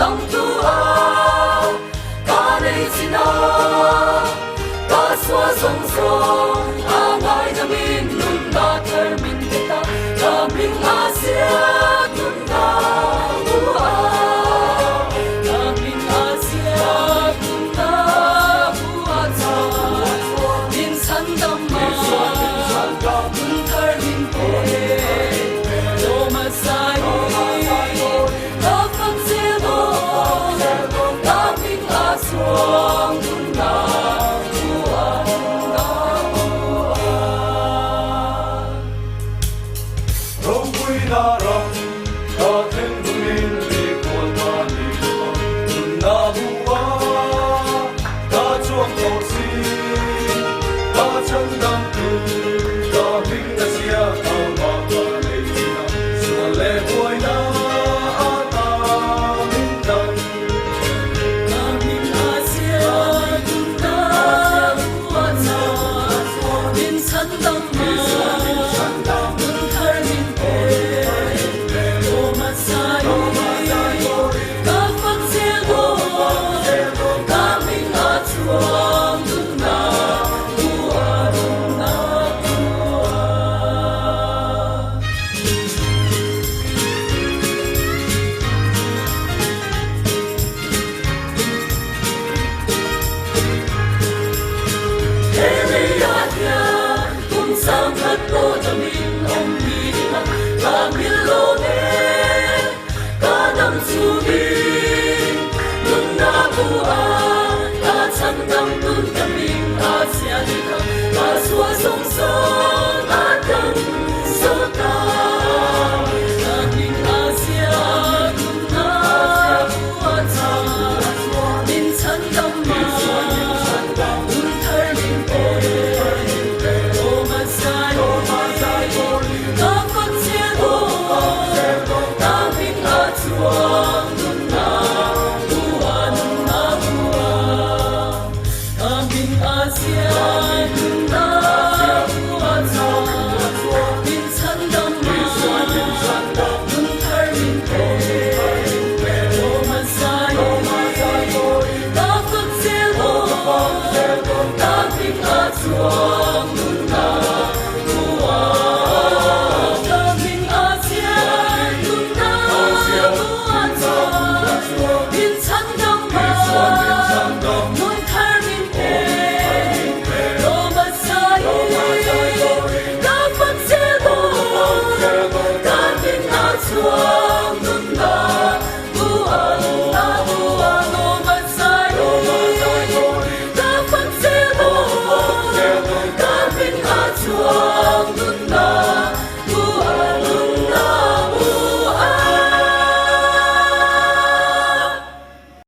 lòng tu a ca nei china ca xua sông sông a ngai na min nun na thar min ta ta min a sia nun na u a ta min a sia nun na u a cha min san dam ma nun thar min pe lo ma sai ta phang sia bo ta min a suang nun na Sông sông